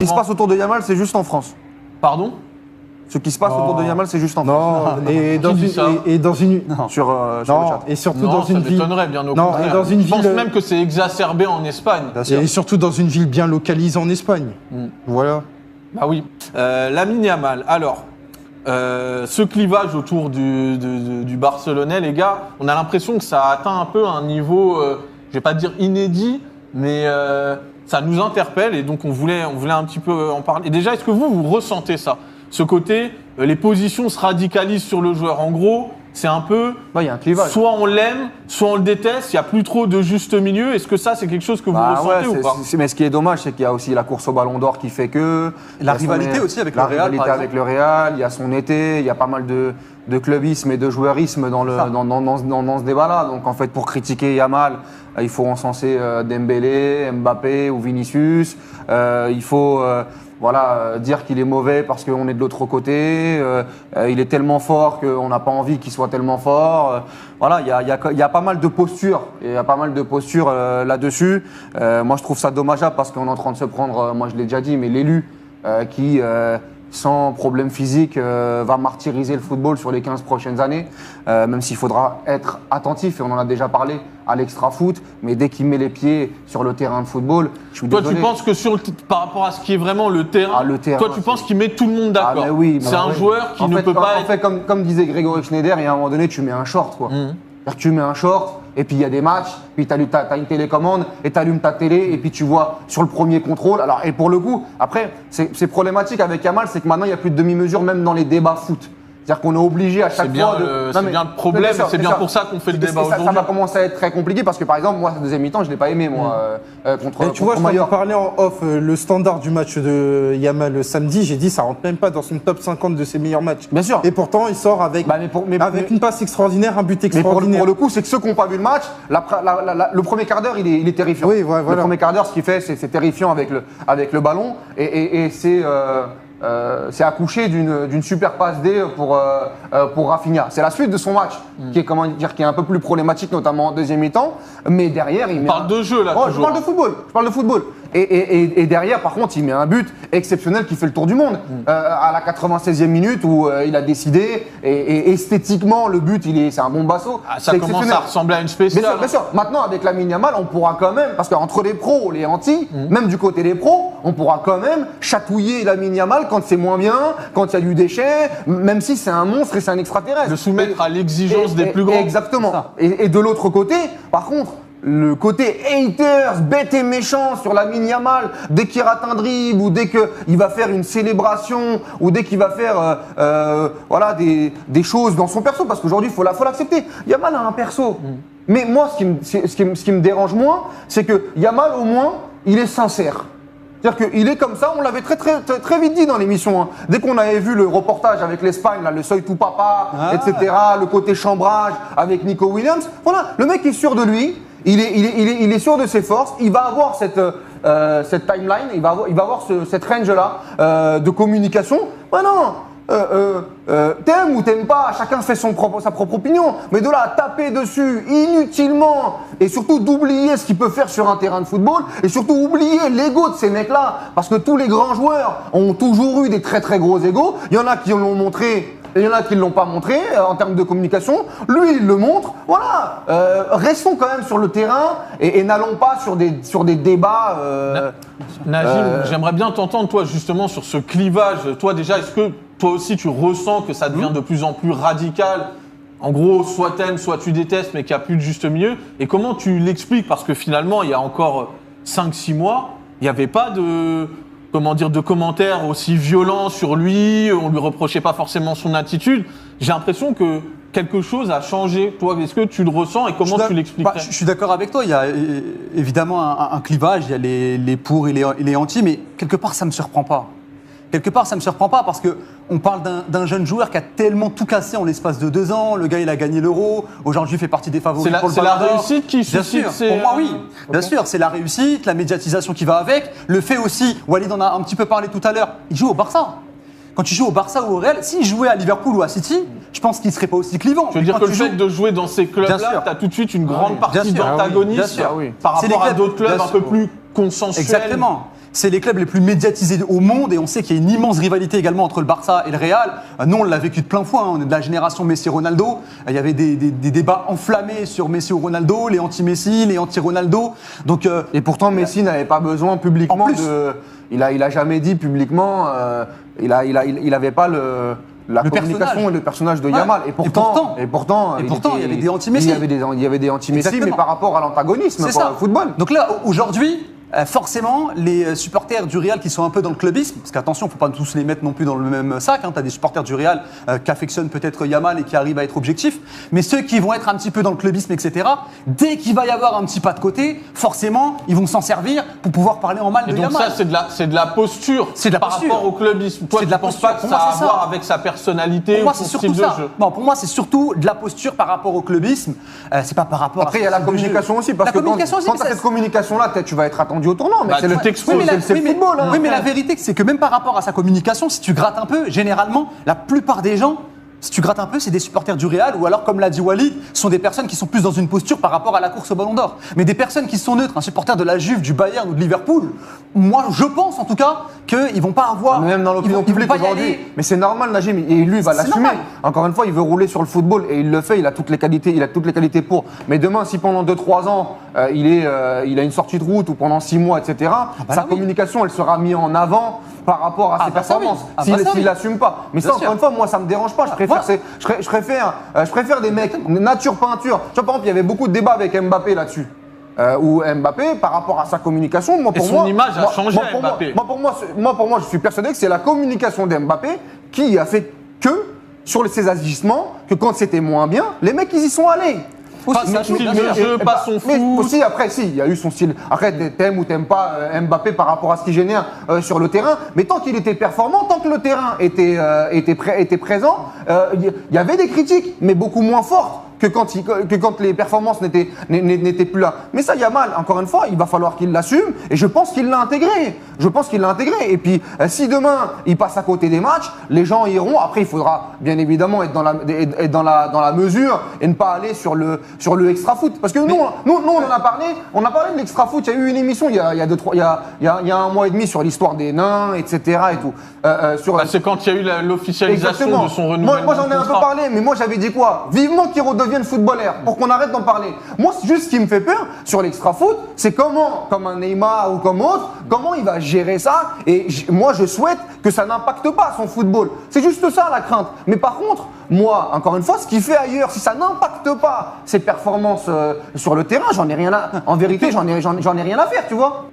Ce qui se passe autour de Yamal, c'est juste en France. Pardon? Ce qui se passe autour de Yamal, c'est juste en France. Non, et dans Qui dit une ça et dans une Sur le non, chat. et surtout Non, dans ça une ville. m'étonnerait bien au Non, contraire. et dans une Je pense ville- même que c'est exacerbé en Espagne. Et surtout dans une ville bien localisée en Espagne. Voilà. Bah oui. Lamine Yamal. Alors, ce clivage autour du Barcelonais, les gars, on a l'impression que ça a atteint un peu un niveau, je vais pas dire inédit, mais ça nous interpelle et donc on voulait un petit peu en parler. Et déjà, est-ce que vous ressentez ça? Ce côté, les positions se radicalisent sur le joueur. En gros, c'est un peu, Il y a un clivage. soit on l'aime, soit on le déteste. Il n'y a plus trop de juste milieu. Est-ce que ça, c'est quelque chose que vous ressentez ou pas? Mais ce qui est dommage, c'est qu'il y a aussi la course au Ballon d'Or qui fait que... La rivalité aussi avec le Real, La rivalité par avec le Real, il y a son été, il y a pas mal de clubisme et de joueurisme dans ce débat-là. Donc en fait, pour critiquer Yamal, il faut encenser Dembélé, Mbappé ou Vinicius. Il faut... dire qu'il est mauvais parce qu'on est de l'autre côté. Il est tellement fort qu'on n'a pas envie qu'il soit tellement fort. Il y a pas mal de postures. Il y a pas mal de postures là-dessus. Moi, je trouve ça dommageable parce qu'on est en train de se prendre, moi je l'ai déjà dit, mais l'élu qui, sans problème physique, va martyriser le football sur les 15 prochaines années. Même s'il faudra être attentif, et on en a déjà parlé, à l'extra-foot. Mais dès qu'il met les pieds sur le terrain de football, je suis Toi, désolé. tu penses que par rapport à ce qui est vraiment le terrain, le terrain, toi, tu penses qu'il met tout le monde d'accord? mais oui, c'est un joueur qui ne peut pas être... comme disait Grégory Schneider, il y a un moment donné, tu mets un short, quoi. C'est-à-dire que tu mets un short, et puis il y a des matchs, puis tu as une télécommande, et tu allumes ta télé, et puis tu vois sur le premier contrôle. Alors, et pour le coup, après, c'est problématique avec Yamal, c'est que maintenant, il n'y a plus de demi-mesure, même dans les débats foot. C'est-à-dire qu'on est obligé à chaque C'est bien fois c'est bien le problème, c'est bien pour ça qu'on fait le débat Ça aujourd'hui. va commencer à être très compliqué parce que par exemple, moi, cette deuxième mi-temps, je ne l'ai pas aimé, moi, contre Et tu vois, je t'en Mallorca. parlais en off, le standard du match de Yamal samedi, j'ai dit ça rentre même pas dans son top 50 de ses meilleurs matchs. Bien sûr. Et pourtant, il sort avec, avec une passe extraordinaire, un but Mais extraordinaire. pour le coup, c'est que ceux qui n'ont pas vu le match, le premier quart d'heure, il est terrifiant. Oui, voilà. Le premier quart d'heure, ce qu'il fait, c'est terrifiant avec le ballon. Et c'est accouché d'une super passe D pour Rafinha. C'est la suite de son match qui est un peu plus problématique, notamment en deuxième mi-temps. Mais derrière, il met. parle de jeu, là, Je toujours. parle de football. Et derrière, par contre, il met un but exceptionnel qui fait le tour du monde. À la 96e minute où il a décidé. Et esthétiquement, le but, c'est un bombasso. Ça C'est commence exceptionnel. à ressembler à une spéciale. Bien sûr. Maintenant, avec Lamine Yamal, on pourra quand même, parce qu'entre les pros, les anti, même du côté des pros, on pourra quand même chatouiller Lamine Yamal quand c'est moins bien, quand il y a du déchet, même si c'est un monstre et c'est un extraterrestre. Le soumettre à l'exigence des plus grands. Exactement. Et de l'autre côté, par contre, le côté haters, bête et méchant sur Lamine Yamal, dès qu'il rate un dribble ou dès qu'il va faire une célébration ou dès qu'il va faire des choses dans son perso, parce qu'aujourd'hui, il faut l'accepter. Yamal a un perso. Mais moi, ce qui me dérange moins, c'est que Yamal, au moins, il est sincère. C'est-à-dire qu'il est comme ça, on l'avait très vite dit dans l'émission. Dès qu'on avait vu le reportage avec l'Espagne, là, le seuil tout papa, etc., le côté chambrage avec Nico Williams, voilà, le mec est sûr de lui, il est sûr de ses forces, il va avoir cette timeline, il va avoir cette range-là de communication. Ben non, t'aimes ou t'aimes pas, chacun fait sa propre opinion, mais de là à taper dessus inutilement et surtout d'oublier ce qu'il peut faire sur un terrain de football et surtout oublier l'ego de ces mecs-là, parce que tous les grands joueurs ont toujours eu des très très gros égos. Il y en a qui l'ont montré. Et il y en a qui ne l'ont pas montré en termes de communication. Lui, il le montre. Voilà. Restons quand même sur le terrain et n'allons pas sur des débats. Najim, j'aimerais bien t'entendre, toi, justement, sur ce clivage. Toi, déjà, est-ce que toi aussi, tu ressens que ça devient de plus en plus radical? En gros, soit t'aimes, soit tu détestes, mais qu'il n'y a plus de juste milieu. Et comment tu l'expliques? Parce que finalement, il y a encore 5-6 mois, il n'y avait pas de commentaires aussi violents sur lui, on lui reprochait pas forcément son attitude. J'ai l'impression que quelque chose a changé. Toi, est-ce que tu le ressens et comment tu l'expliquerais? Je suis d'accord avec toi, il y a évidemment un clivage, il y a les pour et les anti, mais quelque part ça ne me surprend pas. Quelque part, ça ne me surprend pas parce qu'on parle d'un jeune joueur qui a tellement tout cassé en l'espace de 2 ans. Le gars, il a gagné l'Euro. Aujourd'hui, il fait partie des favoris pour le C'est la Ballon d'Or. réussite qui suscite. Bien sûr, pour moi, oui. Bien sûr, c'est la réussite, la médiatisation qui va avec. Le fait aussi, Walid en a un petit peu parlé tout à l'heure, il joue au Barça. Quand tu joues au Barça ou au Real, s'il jouait à Liverpool ou à City, je pense qu'il ne serait pas aussi clivant. Je veux dire que le fait de jouer dans ces clubs-là, tu as tout de suite une grande partie d'antagonisme par rapport à d'autres clubs un peu plus consensuels. Exactement. c'est les clubs les plus médiatisés au monde et on sait qu'il y a une immense rivalité également entre le Barça et le Real. Nous, on l'a vécu de plein fouet, hein. On est de la génération Messi-Ronaldo. Il y avait des débats enflammés sur Messi ou Ronaldo, les anti-Messi, les anti-Ronaldo. Donc, Et pourtant, Messi n'avait pas besoin publiquement En plus. de. Il a jamais dit publiquement. Il avait pas la communication personnage. et le personnage de Ouais. Yamal. Et pourtant, Et pourtant, il y avait des anti-Messi. Il y avait des anti-Messi, mais Exactement. par rapport à l'antagonisme C'est pour ça. le football. Donc là, aujourd'hui, forcément, les supporters du Real qui sont un peu dans le clubisme, parce qu'attention, il ne faut pas tous les mettre non plus dans le même sac. Hein, tu as des supporters du Real qui affectionnent peut-être Yamal et qui arrivent à être objectifs. Mais ceux qui vont être un petit peu dans le clubisme, etc., dès qu'il va y avoir un petit pas de côté, forcément, ils vont s'en servir pour pouvoir parler en mal Et de donc Yamal. ça, c'est de la posture. C'est de la par posture. rapport au clubisme. Toi, C'est tu de la penses posture. pas que Pour ça moi, a à c'est voir ça. avec sa personnalité Pour ou moi, son c'est style surtout de ça. jeu? Non, pour moi, c'est surtout de la posture par rapport au clubisme. C'est pas par rapport Après, il y a à la communication aussi, parce La que communication aussi, quand mais tu as ça- cette communication-là, tu vas être attendu au tournant. Mais Bah, c'est tu le t'exposes. Oui, mais c'est le football. Hein. Oui, mais la vérité, c'est que même par rapport à sa communication, si tu grattes un peu, généralement, la plupart des gens, si tu grattes un peu, c'est des supporters du Real ou alors, comme l'a dit Walid, sont des personnes qui sont plus dans une posture par rapport à la course au Ballon d'Or. Mais des personnes qui sont neutres, un supporter de la Juve, du Bayern ou de Liverpool, moi, je pense en tout cas qu'ils vont pas avoir. Même dans l'opinion ils vont publique pas y aujourd'hui. aller. Mais c'est normal, Najim, et lui, il va C'est l'assumer. normal. Encore une fois, il veut rouler sur le football et il le fait, il a toutes les qualités pour. Mais demain, si pendant 2-3 ans, il a une sortie de route ou pendant 6 mois, etc., bah sa là, oui. communication, elle sera mise en avant par rapport à ses bah ça, oui. performances. Ah, bah ça, S'il oui. l'assume pas. Mais ça, Bien encore sûr. une fois, moi, ça me dérange pas. Je préfère des mecs nature peinture. Tu vois, par exemple, il y avait beaucoup de débats avec Mbappé là-dessus. Où Mbappé, par rapport à sa communication, moi, Et pour son moi, image a changé, pour Mbappé. pour moi, je suis persuadé que c'est la communication d'Mbappé qui a fait que, sur ses agissements, que quand c'était moins bien, les mecs, ils y sont allés. Pas son style de jeu, pas son Mais foot. aussi, après, si, il y a eu son style. Après, t'aimes ou t'aimes pas Mbappé par rapport à ce qu'il génère sur le terrain. Mais tant qu'il était performant, tant que le terrain était présent, il y avait des critiques, mais beaucoup moins fortes que quand les performances n'étaient plus là. Mais ça, Yamal, encore une fois, il va falloir qu'il l'assume. Et je pense qu'il l'a intégré. Et puis, si demain, il passe à côté des matchs, les gens iront. Après, il faudra bien évidemment être dans la mesure et ne pas aller sur le extra-foot. Parce que nous, on en a parlé. On a parlé de l'extra-foot. Il y a eu une émission il y a 1 mois et demi sur l'histoire des nains, etc. et tout. Bah, c'est quand il y a eu l'officialisation de son renouvellement. Moi, j'en ai de un peu contrat. parlé, mais moi, j'avais dit quoi? Vivement qu'il redevienne footballeur, pour qu'on arrête d'en parler. Moi, c'est juste ce qui me fait peur sur l'extra-foot, c'est comment, comme un Neymar ou comme autre, comment il va gérer ça. Et moi, je souhaite que ça n'impacte pas son football. C'est juste ça, la crainte. Mais par contre, moi, encore une fois, ce qu'il fait ailleurs, si ça n'impacte pas ses performances sur le terrain, en vérité, j'en ai rien à faire, tu vois.